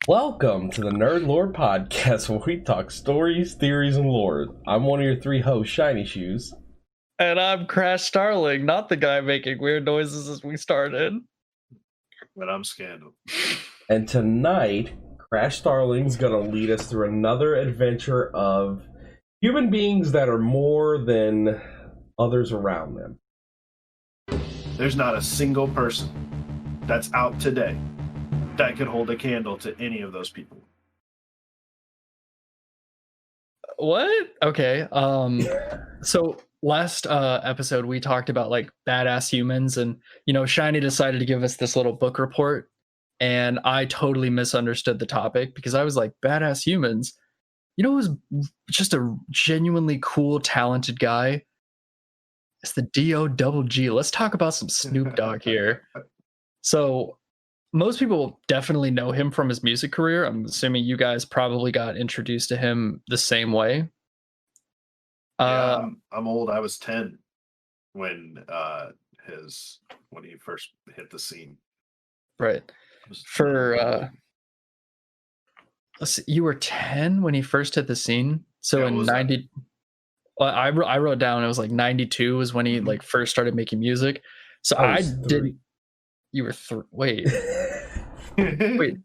Welcome to the NerdLore podcast where we talk stories, theories, and lore. I'm one of your three hosts, Shiny Shoes. And I'm Crash Starling, not the guy making weird noises as we started. But I'm Skandle. And tonight, Crash Starling's gonna lead us through another adventure of human beings that are more than others around them. There's not a single person that's out today that could hold a candle to any of those people. What? Okay. So last episode we talked about like badass humans, and Shiny decided to give us this little book report, and I totally misunderstood the topic because I was like, badass humans. Who's just a genuinely cool, talented guy? It's the D-O-double-G. Let's talk about some Snoop Dogg here. So most people definitely know him from his music career. I'm assuming you guys probably got introduced to him the same way. Yeah, I'm old. I was 10 when he first hit the scene. Right. Let's see, you were 10 when he first hit the scene. So in 90, well, I wrote down it was like 92 was when he like first started making music. So I didn't. You were wait. Wait.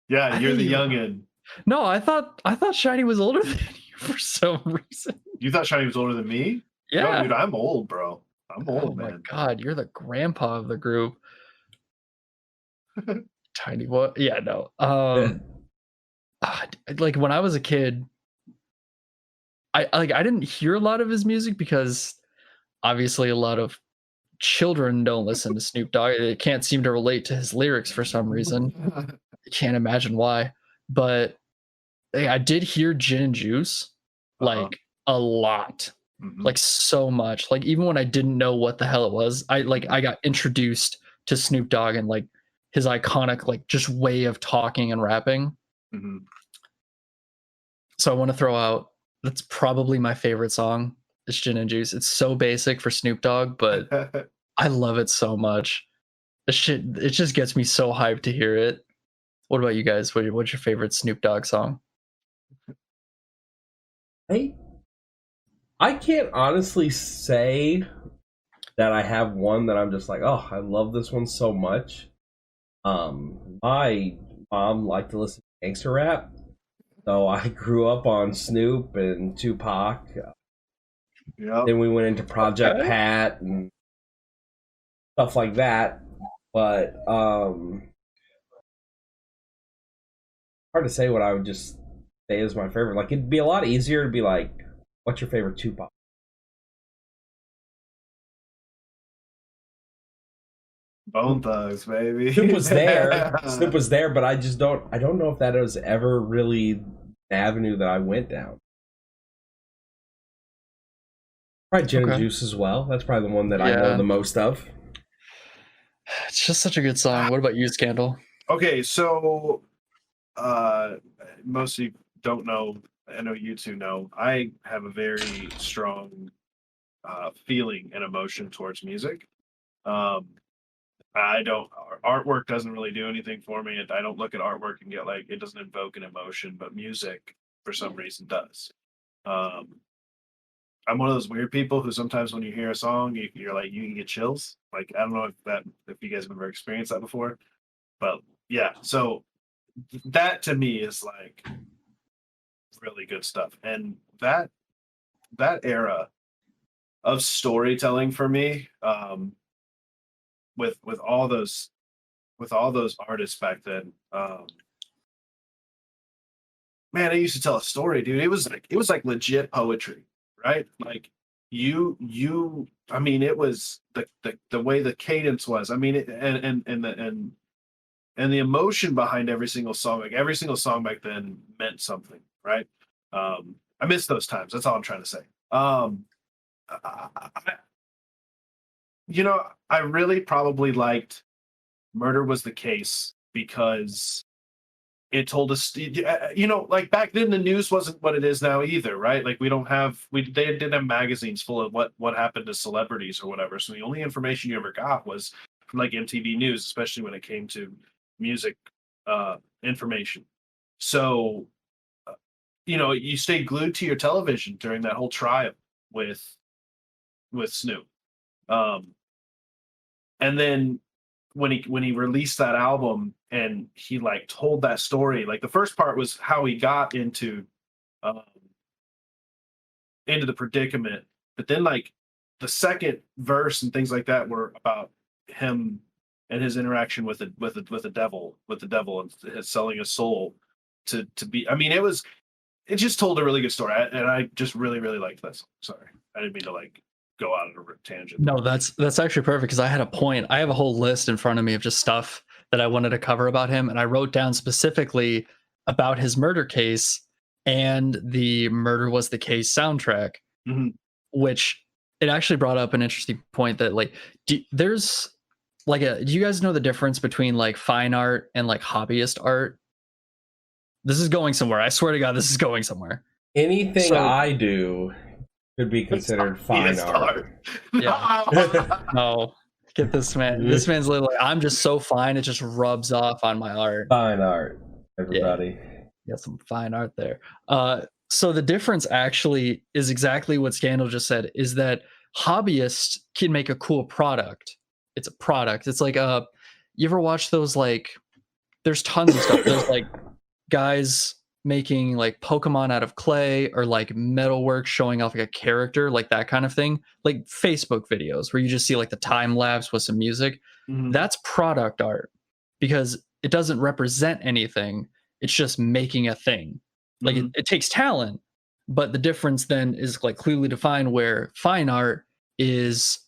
Yeah, you're the youngin. No, I thought Shiny was older than you for some reason. You thought Shiny was older than me? Yeah. No, dude, I'm old, bro. I'm old, man. Oh my god, you're the grandpa of the group. Tiny what? Yeah, no. Like when I was a kid, I didn't hear a lot of his music because obviously a lot of children don't listen to Snoop Dogg. They can't seem to relate to his lyrics for some reason. I can't imagine why. But I did hear Gin and Juice like a lot. Like so much. Like even when I didn't know what the hell it was, I got introduced to Snoop Dogg and like his iconic like just way of talking and rapping. So I want to throw out, that's probably my favorite song. It's Gin and Juice. It's so basic for Snoop Dogg, but I love it so much. It just gets me so hyped to hear it. What about you guys? What's your favorite Snoop Dogg song? I can't honestly say that I have one that I'm just like, oh, I love this one so much. My mom liked to listen to gangster rap, so I grew up on Snoop and Tupac. Yep. Then we went into Project Pat and stuff like that. But hard to say what I would just say is my favorite. Like it'd be a lot easier to be like, what's your favorite Tupac? Bone Thugs, baby. Snoop was there, but I don't know if that was ever really the avenue that I went down. Probably Gin and Juice as well. That's probably the one that I know the most of. It's just such a good song. What about you, Skandle? Okay, so most of you don't know. I know you two know. I have a very strong feeling and emotion towards music. Artwork doesn't really do anything for me. I don't look at artwork and get like, it doesn't invoke an emotion, but music for some reason does. I'm one of those weird people who sometimes when you hear a song, you're like, you can get chills. Like, I don't know if you guys have ever experienced that before, but yeah. So that to me is like really good stuff. And that era of storytelling for me, with all those artists back then, man, I used to tell a story, dude. It was like legit poetry, right? Like I mean, it was the way the cadence was. I mean, and the emotion behind every single song. Like every single song back then meant something, right? I miss those times. That's all I'm trying to say. I really probably liked Murder Was the Case because it told us, like back then the news wasn't what it is now either, right? Like they didn't have magazines full of what happened to celebrities or whatever. So the only information you ever got was from like MTV News, especially when it came to music information. So, you stay glued to your television during that whole trial with Snoop. And then when he released that album and he like told that story, like the first part was how he got um, into the predicament, but then like the second verse and things like that were about him and his interaction with the devil and selling his soul to be. I mean, it just told a really good story, and I just really really liked that song. Sorry, I didn't mean to like go out on a tangent. No, that's actually perfect because I had a point. I have a whole list in front of me of just stuff that I wanted to cover about him, and I wrote down specifically about his murder case and the Murder Was the Case soundtrack, Mhm. which it actually brought up an interesting point that like there's like do you guys know the difference between like fine art and like hobbyist art? This is going somewhere. I swear to God, this is going somewhere. Anything So- I do could be considered fine Yes, art. Yeah. No, get this man. This man's literally. I'm just so fine. It just rubs off on my art. Fine art, everybody. Got some fine art there. So the difference actually is exactly what Skandle just said. Is that hobbyists can make a cool product. It's a product. It's like you ever watch those like? There's tons of stuff. There's like guys making like Pokemon out of clay or like metalwork showing off like a character, like that kind of thing, like Facebook videos where you just see like the time lapse with some music. Mhm. That's product art because it doesn't represent anything. It's just making a thing. Like Mhm. it takes talent, but the difference then is like clearly defined where fine art is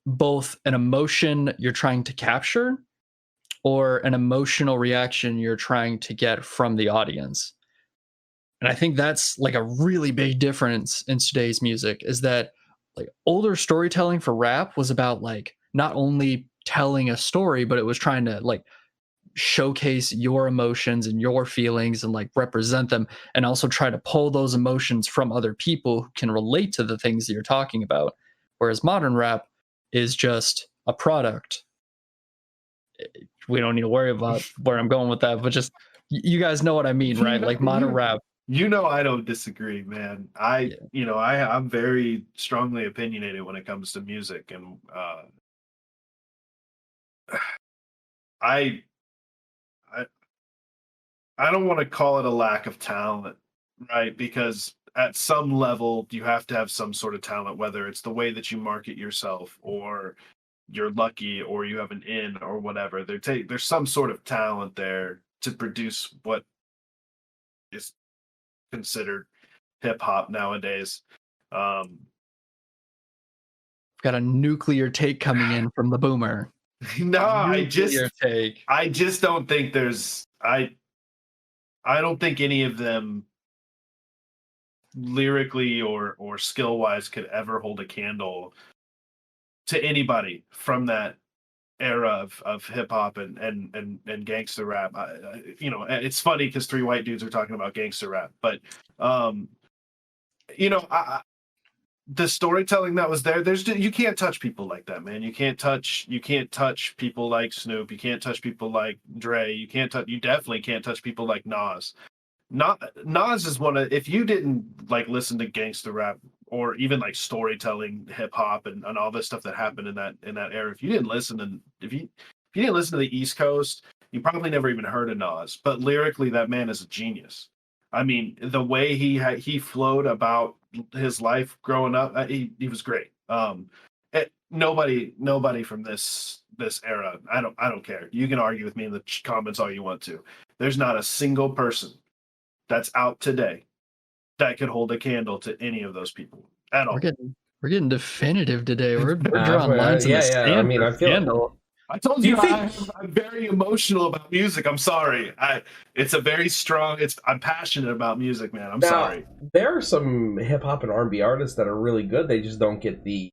both an emotion you're trying to capture or an emotional reaction you're trying to get from the audience. And I think that's like a really big difference in today's music is that like older storytelling for rap was about like not only telling a story, but it was trying to like showcase your emotions and your feelings and like represent them and also try to pull those emotions from other people who can relate to the things that you're talking about. Whereas modern rap is just a product. We don't need to worry about where I'm going with that, but just you guys know what I mean, right? Like modern rap. I don't disagree, man. I'm very strongly opinionated when it comes to music, and I I I don't want to call it a lack of talent, right? Because at some level you have to have some sort of talent, whether it's the way that you market yourself or you're lucky or you have an in or whatever. There's some sort of talent there to produce what is considered hip hop nowadays. Um, Got a nuclear take coming in from the boomer. no, Nuclear take. I just don't think I don't think any of them lyrically or skill wise could ever hold a candle to anybody from that era of hip hop and gangster rap. It's funny because three white dudes are talking about gangster rap, but the storytelling that was there, you can't touch people like that, man. You can't touch people like Snoop. You can't touch people like Dre. You definitely can't touch people like Nas. Nas is one of, if you didn't like listen to gangster rap or even like storytelling hip hop and all this stuff that happened in that era, if you didn't listen to the East Coast, you probably never even heard of Nas. But lyrically, that man is a genius. I mean, the way he flowed about his life growing up, he was great. Nobody from this era, I don't care. You can argue with me in the comments all you want to. There's not a single person that's out today that could hold a candle to any of those people at all. We're getting definitive today. We're drawing lines in the sand. I mean, I feel Skandle. I told you I'm very emotional about music. I'm sorry. It's a very strong. I'm passionate about music, man. I'm sorry. There are some hip hop and R&B artists that are really good. They just don't get the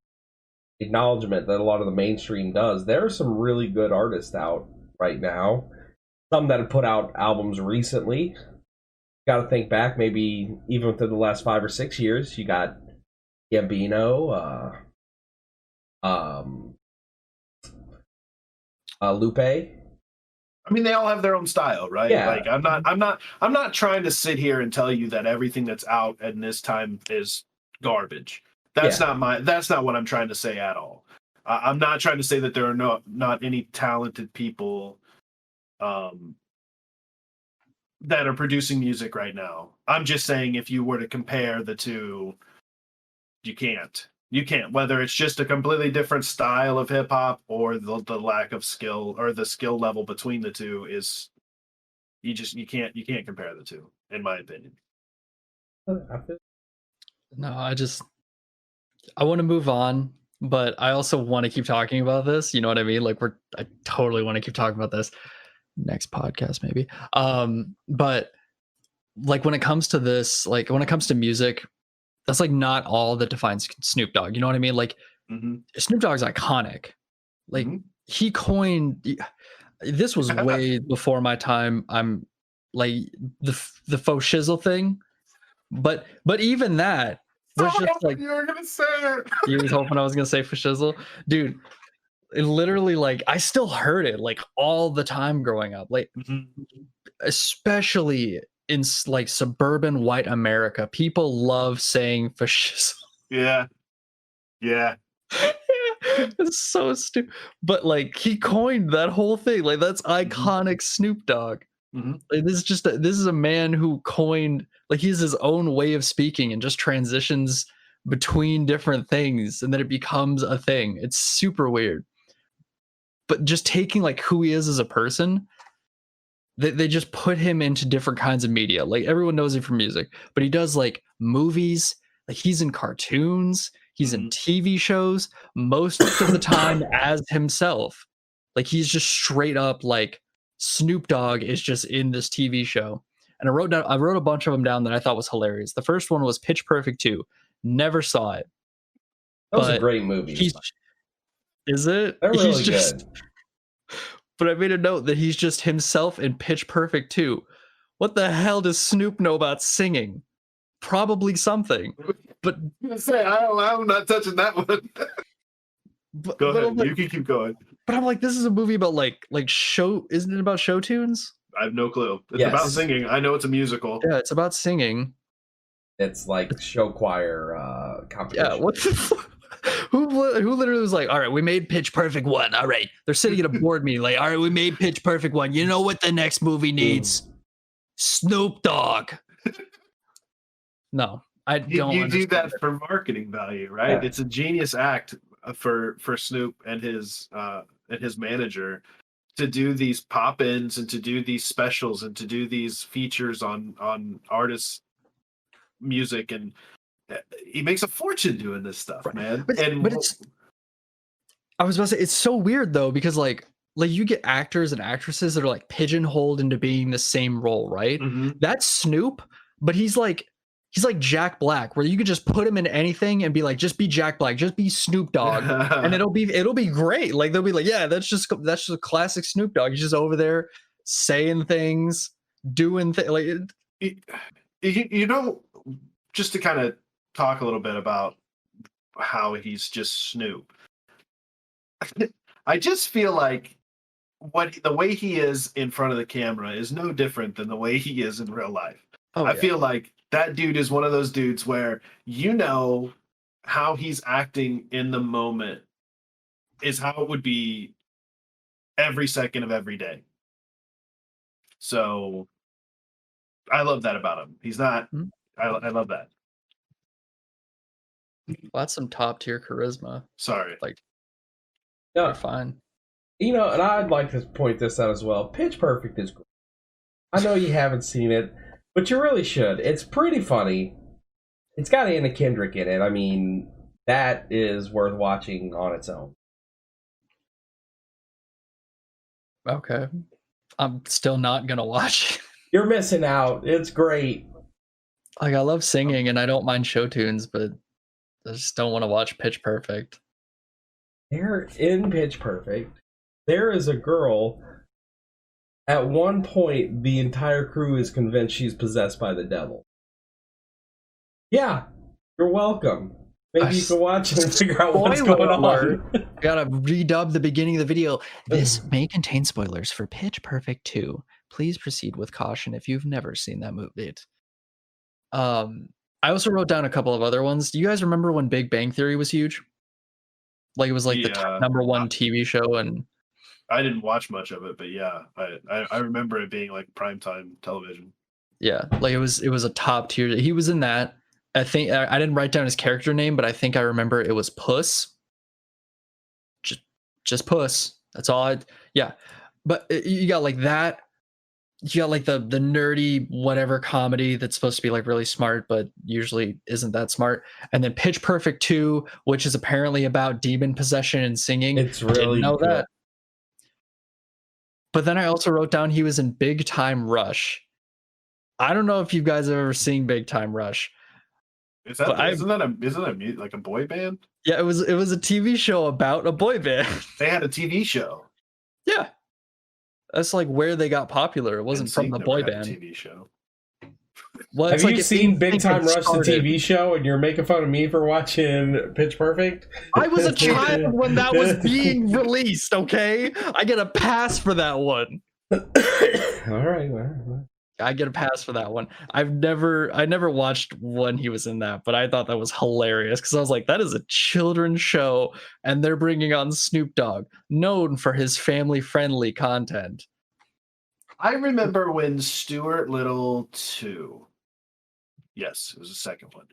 acknowledgement that a lot of the mainstream does. There are some really good artists out right now. Some that have put out albums recently. Got to think back, maybe even within the last 5 or 6 years. You got Gambino, Lupe, I mean, they all have their own style, right? Yeah. Like I'm not trying to sit here and tell you that everything that's out at this time is garbage. That's not what I'm trying to say at all. I'm not trying to say that there are not any talented people that are producing music right now. I'm just saying if you were to compare the two, you can't. You can't. Whether it's just a completely different style of hip hop or the lack of skill or the skill level between the two is you can't compare the two, in my opinion. No, I want to move on, but I also want to keep talking about this. You know what I mean? Like I totally want to keep talking about this next podcast, maybe. But like when it comes to this, like when it comes to music, that's like not all that defines Snoop Dogg. You know what I mean? Like Snoop Dogg's iconic. Like he coined. This was way before my time. I'm like the faux shizzle thing, but even that was just like you were gonna say it. You was hoping I was gonna say for shizzle, dude. It literally, like, I still heard it like all the time growing up, like especially in like suburban white America. People love saying for shizzle. Yeah. It's so stupid, but like he coined that whole thing. Like that's iconic Snoop Dogg. Like, this is a man who coined, like, he has his own way of speaking and just transitions between different things and then it becomes a thing. It's super weird. But just taking like who he is as a person, they just put him into different kinds of media. Like everyone knows him from music, but he does like movies, like he's in cartoons, he's in TV shows most of the time as himself. Like he's just straight up like Snoop Dogg is just in this TV show. And I wrote a bunch of them down that I thought was hilarious. The first one was Pitch Perfect 2. Never saw it. That was a great movie. Is it? They're really good. But I made a note that he's just himself in Pitch Perfect 2. What the hell does Snoop know about singing? Probably something. But I'm not touching that one. Go ahead. Like, you can keep going. But I'm like, this is a movie about like show. Isn't it about show tunes? I have no clue. It's about singing. I know it's a musical. Yeah, it's about singing. It's like show choir competition. Yeah, what the who literally was like, all right, we made Pitch Perfect 1. All right. They're sitting at a board meeting like, all right, we made Pitch Perfect 1. You know what the next movie needs? Snoop Dogg. No, I don't. You do that for marketing value, right? Yeah. It's a genius act for Snoop and his manager to do these pop-ins and to do these specials and to do these features on artists' music, and he makes a fortune doing this stuff, man. But it's, I was about to say, it's so weird though, because like you get actors and actresses that are like pigeonholed into being the same role, right? That's Snoop, but he's like Jack Black, where you could just put him in anything and be like, just be Jack Black, just be Snoop Dogg, and it'll be great. Like they'll be like, yeah, that's just a classic Snoop Dogg. He's just over there saying things, doing things. Like, you know, just to kind of talk a little bit about how he's just Snoop. I just feel like the way he is in front of the camera is no different than the way he is in real life. I feel like that dude is one of those dudes where you know how he's acting in the moment is how it would be every second of every day. So I love that about him. He's not. I love that. Well, that's some top tier charisma. Sorry. Like, no, you're fine. You know, and I'd like to point this out as well. Pitch Perfect is great. I know you haven't seen it, but you really should. It's pretty funny. It's got Anna Kendrick in it. I mean, that is worth watching on its own. Okay. I'm still not going to watch it. You're missing out. It's great. Like, I love singing and I don't mind show tunes, but I just don't want to watch Pitch Perfect. They're in Pitch Perfect. There is a girl. At one point, the entire crew is convinced she's possessed by the devil. Yeah, you're welcome. Maybe you can watch it and figure out what's going on. Gotta redub the beginning of the video. This may contain spoilers for Pitch Perfect 2. Please proceed with caution if you've never seen that movie. I also wrote down a couple of other ones. Do you guys remember when Big Bang Theory was huge? Like it was like the #1 TV show, and I didn't watch much of it, but yeah, I remember it being like primetime television. Yeah, like it was a top tier. He was in that. I think I didn't write down his character name, but I think I remember it was Puss. Just Puss. That's all. Yeah, but you got like that. You got like the nerdy whatever comedy that's supposed to be like really smart, but usually isn't that smart. And then Pitch Perfect 2, which is apparently about demon possession and singing. It's really didn't know good. that. But then I also wrote down he was in Big Time Rush. I don't know if you guys have ever seen Big Time Rush. Isn't that like a boy band? Yeah, it was a TV show about a boy band. They had a TV show. Yeah, that's like where they got popular. It wasn't from the boy band. TV show. Well, have you seen Big Time Rush, the TV show, and you're making fun of me for watching Pitch Perfect? I was a child when that was being released. Okay, I get a pass for that one. All right. I get a pass for that one. I never watched when he was in that, but I thought that was hilarious because I was like, that is a children's show, and they're bringing on Snoop Dogg, known for his family-friendly content. I remember when Stuart Little 2, yes, it was the second one.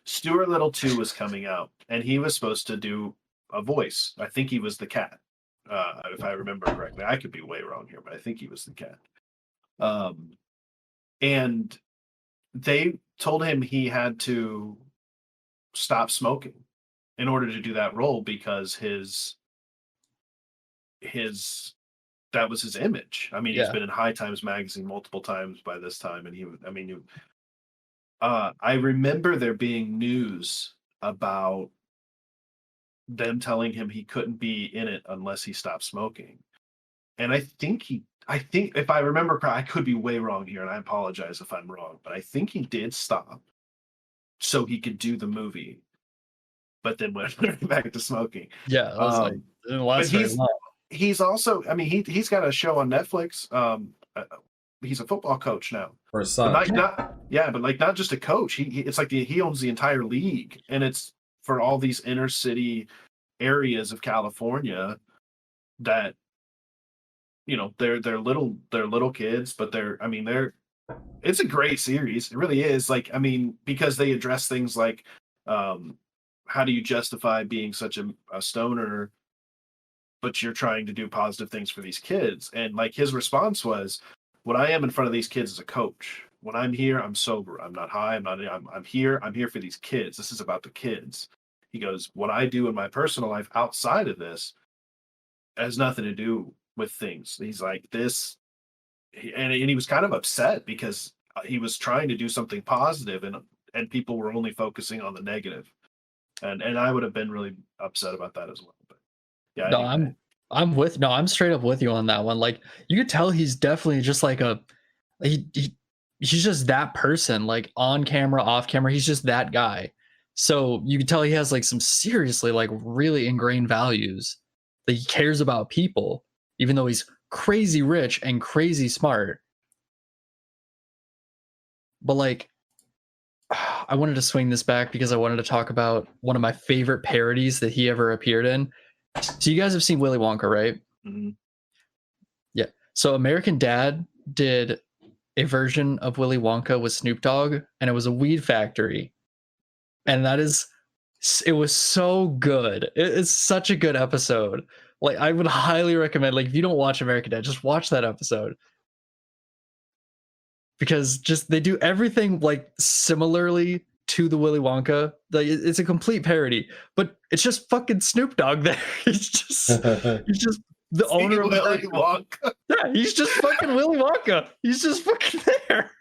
Stuart Little 2 was coming out, and he was supposed to do a voice. I think he was the cat, if I remember correctly. I could be way wrong here, but I think he was the cat. And they told him he had to stop smoking in order to do that role because that was his image. I mean, he's been in High Times magazine multiple times by this time, and I remember there being news about them telling him he couldn't be in it unless he stopped smoking. And I think if I remember correctly, I could be way wrong here, and I apologize if I'm wrong, but I think he did stop so he could do the movie, but then went back to smoking. Yeah, it didn't last very long. He's also, I mean, he's got a show on Netflix. He's a football coach now. For his son. But not just a coach. It's like he owns the entire league, and it's for all these inner city areas of California that, you know, they're little kids, but it's a great series. It really is. Like, I mean, because they address things like, how do you justify being such a stoner, but you're trying to do positive things for these kids? And like his response was, what I am in front of these kids is a coach. When I'm here, I'm sober. I'm not high. I'm here. I'm here for these kids. This is about the kids. He goes, what I do in my personal life outside of this has nothing to do with things. He's like this, and he was kind of upset because he was trying to do something positive, and people were only focusing on the negative, and I would have been really upset about that as well. But yeah, no, anyway. I'm straight up with you on that one. Like, you could tell he's definitely just like he's just that person, like on camera, off camera, he's just that guy. So you can tell he has like some seriously like really ingrained values, that he cares about people, even though he's crazy rich and crazy smart. But like, I wanted to swing this back because I wanted to talk about one of my favorite parodies that he ever appeared in. So you guys have seen Willy Wonka, right? Mm-hmm. Yeah. So American Dad did a version of Willy Wonka with Snoop Dogg, and it was a weed factory. And it was so good. It's such a good episode. Like, I would highly recommend, like, if you don't watch American Dad, just watch that episode. Because just they do everything like similarly to the Willy Wonka. Like, it's a complete parody, but it's just fucking Snoop Dogg there. He's just the owner of Willy Wonka. Yeah, he's just fucking Willy Wonka. He's just fucking there.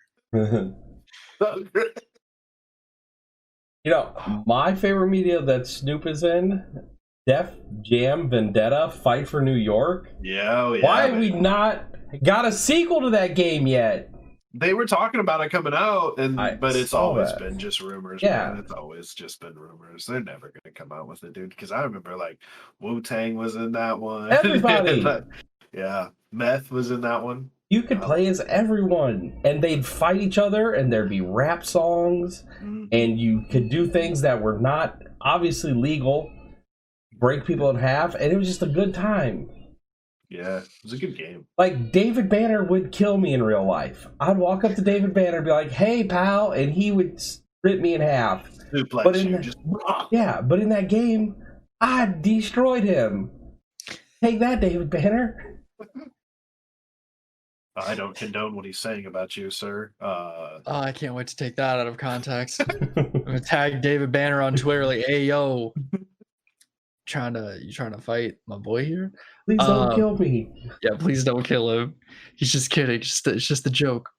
You know, my favorite media that Snoop is in, Def Jam Vendetta, Fight for New York. Yeah, Why have we not got a sequel to that game yet? They were talking about it coming out, but it's always been just rumors. Yeah, man. It's always just been rumors. They're never gonna come out with it, dude. Because I remember like Wu-Tang was in that one. everybody. Yeah, Meth was in that one. You could play as everyone, and they'd fight each other, and there'd be rap songs, and you could do things that were not obviously legal, break people in half, and it was just a good time. Yeah, it was a good game. Like, David Banner would kill me in real life. I'd walk up to David Banner and be like, "Hey, pal," and he would rip me in half. But in that game, I destroyed him. Take that, David Banner. I don't condone what he's saying about you, sir. I can't wait to take that out of context. I'm gonna tag David Banner on Twitter like, "Hey, yo, you trying to fight my boy here? Please don't kill me." Yeah, please don't kill him. He's just kidding. It's just a joke.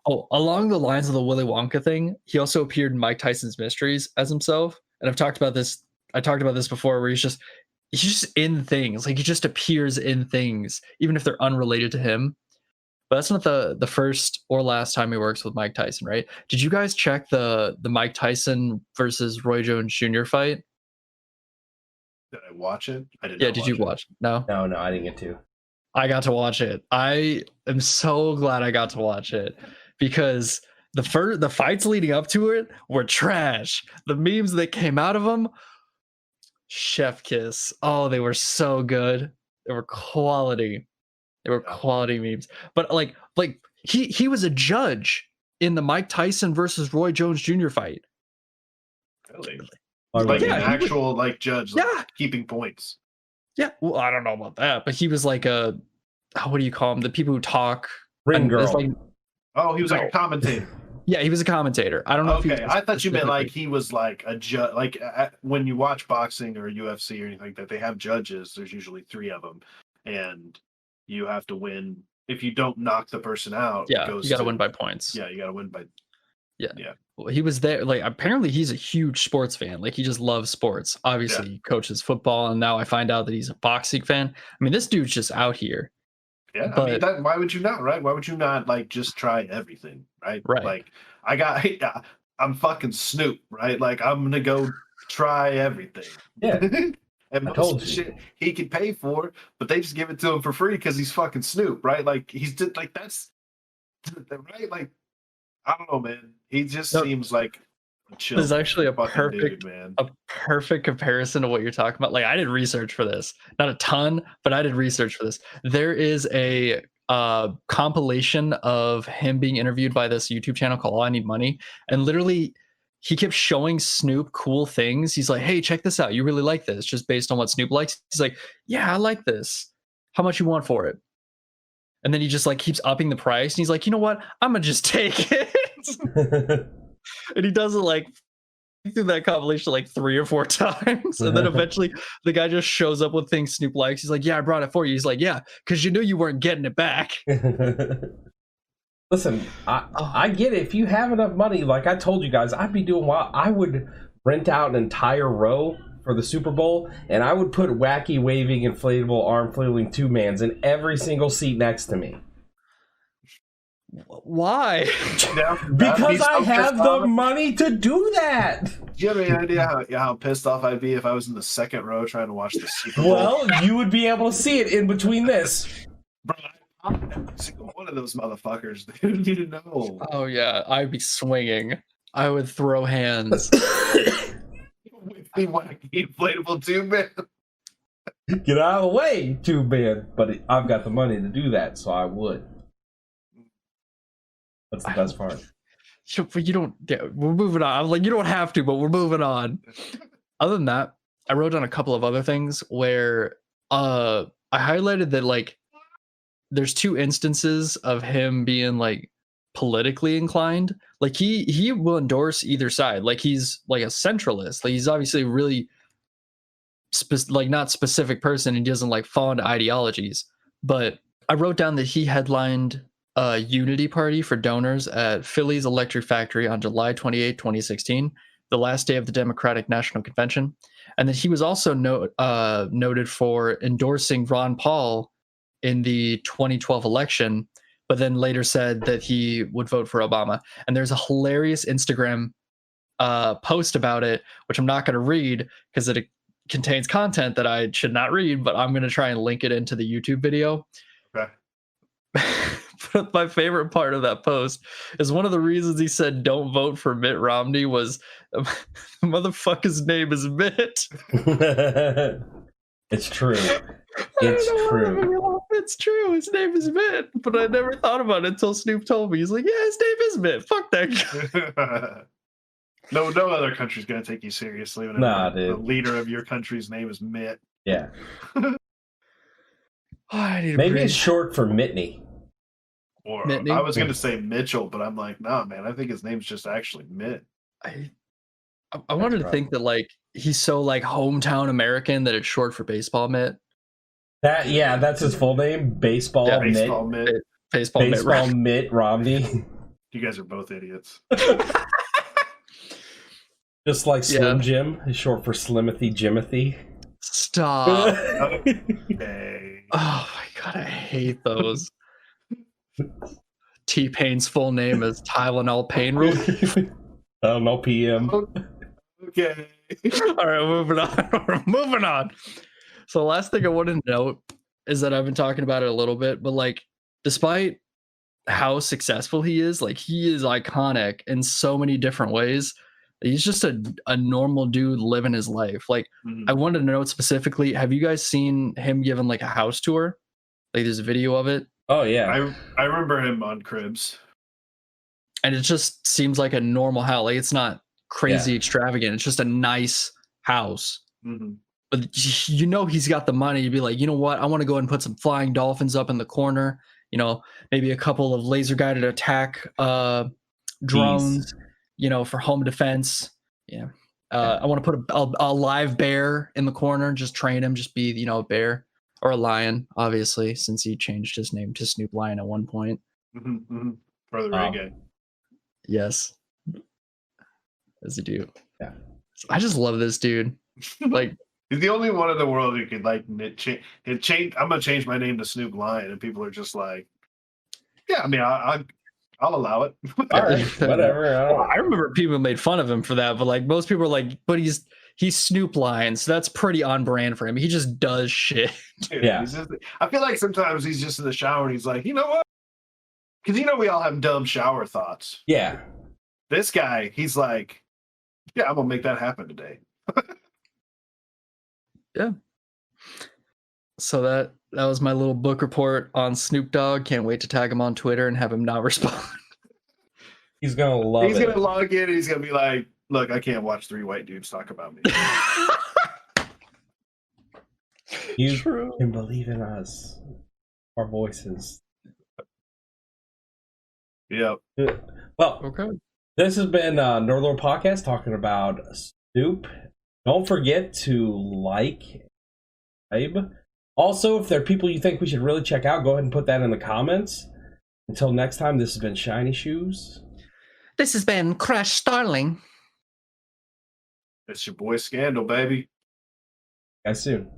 Oh, along the lines of the Willy Wonka thing, he also appeared in Mike Tyson's Mysteries as himself, and I've talked about this. I talked about this before, where he's just in things. Like, he just appears in things, even if they're unrelated to him. But that's not the first or last time he works with Mike Tyson, right? Did you guys check the Mike Tyson versus Roy Jones Jr. fight? Did I watch it? I didn't. Yeah, did you watch it? No, I didn't get to. I got to watch it. I am so glad I got to watch it, because the fights leading up to it were trash. The memes that came out of them, chef kiss. Oh, they were so good. They were quality. They were quality memes. But like he was a judge in the Mike Tyson versus Roy Jones Jr. fight. Really? Like an actual judge, keeping points. Yeah. Well, I don't know about that, but he was like what do you call them? The people who talk. Ring girl. He was like a commentator. Yeah, he was a commentator. I don't know. Okay, I thought you meant like he was like a judge. Like when you watch boxing or UFC or anything like that, they have judges. There's usually 3 of them, and you have to win. If you don't knock the person out, you got to win by points. Yeah, you got to win by. Yeah. Well, he was there. Like, apparently he's a huge sports fan. Like, he just loves sports. Obviously, he coaches football, and now I find out that he's a boxing fan. I mean, this dude's just out here. Yeah, but, I mean, why would you not, right? Why would you not just try everything, right? Right. Like, I'm fucking Snoop, right? Like, I'm gonna go try everything. Yeah. And most of the shit he can pay for, but they just give it to him for free because he's fucking Snoop, right? Like, he's just like, that's right. Like, I don't know, man. He just seems like a chill. There's actually a perfect, dude, man. A perfect comparison to what you're talking about. Like, I did research for this, not a ton, but I did research for this. There is a compilation of him being interviewed by this YouTube channel called All I Need Money, and literally, he kept showing Snoop cool things. He's like, "Hey, check this out. You really like this?" Just based on what Snoop likes. He's like, "Yeah, I like this. How much you want for it?" And then he just keeps upping the price. And he's like, "You know what? I'm gonna just take it." And he does it through that compilation 3 or 4 times. And then eventually the guy just shows up with things Snoop likes. He's like, "Yeah, I brought it for you." He's like, "Yeah, because you knew you weren't getting it back." Listen, I get it. If you have enough money, like I told you guys, I'd be doing well. I would rent out an entire row for the Super Bowl, and I would put wacky waving inflatable arm flailing 2-mans in every single seat next to me. Why? Because I have the money to do that. Do you have any idea how pissed off I'd be if I was in the second row trying to watch the Super Bowl? Well, you would be able to see it in between this. Bro, every single one of those motherfuckers, dude. You know. Oh yeah, I'd be swinging. I would throw hands. With the wacky inflatable 2-man. Get out of the way, 2-man. But I've got the money to do that, so I would. That's the best part. But you don't. We're moving on. I'm like, you don't have to, but we're moving on. Other than that, I wrote down a couple of other things where I highlighted that there's 2 instances of him being politically inclined. Like he will endorse either side. Like he's like a centralist. Like he's obviously really not specific person. He doesn't fall into ideologies. But I wrote down that he headlined a unity party for donors at Philly's Electric Factory on July 28, 2016, the last day of the Democratic National Convention. And that he was also noted for endorsing Ron Paul in the 2012 election, but then later said that he would vote for Obama. And there's a hilarious Instagram post about it, which I'm not going to read because it contains content that I should not read, but I'm going to try and link it into the YouTube video. Okay. But my favorite part of that post is one of the reasons he said don't vote for Mitt Romney was motherfucker's name is Mitt. It's true. It's true. It's true. His name is Mitt. But I never thought about it until Snoop told me. He's like, yeah, his name is Mitt. Fuck that guy. No other country's gonna take you seriously whenever the leader of your country's name is Mitt. Yeah. Maybe it's short for Mitney. Or Mitney? I was gonna say Mitchell, but I'm like, nah, man. I think his name's just actually Mitt. I wanted to think that like he's so like hometown American that it's short for baseball Mitt. That's his full name. Baseball Mitt. Baseball Mitt Romney. You guys are both idiots. Just like Slim Jim is short for Slimothy Jimothy. Stop. Okay. Oh my god, I hate those. T-Pain's full name is Tylenol Pain Relief. Tylenol PM. Okay. All right, moving on. So the last thing I want to note is that I've been talking about it a little bit, but like, despite how successful he is iconic in so many different ways. He's just a normal dude living his life. Like, I wanted to note specifically, have you guys seen him giving like a house tour? Like, there's a video of it. Oh yeah, I remember him on Cribs, and it just seems like a normal house. Like, it's not crazy extravagant. It's just a nice house. But you know he's got the money to be like, you know what? I want to go and put some flying dolphins up in the corner. You know, maybe a couple of laser guided attack drones. You know, for home defense. Yeah. I want to put a live bear in the corner, just train him, just be, you know, a bear or a lion, obviously, since he changed his name to Snoop Lion at one point. For the reggae. Yes. As you do. Yeah. I just love this dude. Like, he's the only one in the world who could like change. I'm gonna change my name to Snoop Lion, and people are just like, yeah, I mean, I'll allow it. All right, whatever. I remember people made fun of him for that, but like most people are like, but he's Snoop Lion, so that's pretty on brand for him. He just does shit. Yeah. I feel like sometimes he's just in the shower and he's like, you know what? Because you know we all have dumb shower thoughts. Yeah. This guy, he's like, yeah, I'm gonna make that happen today. Yeah. So that was my little book report on Snoop Dogg. Can't wait to tag him on Twitter and have him not respond. He's gonna love it. He's gonna log in and he's gonna be like, look, I can't watch 3 white dudes talk about me. You can believe in us. Our voices. Yep. Well, okay. This has been NerdLore Podcast talking about Snoop. Don't forget to like, subscribe. Also, if there are people you think we should really check out, go ahead and put that in the comments. Until next time, this has been Shiny Shoes. This has been Crash Starling. It's your boy Skandle, baby. Guys, soon.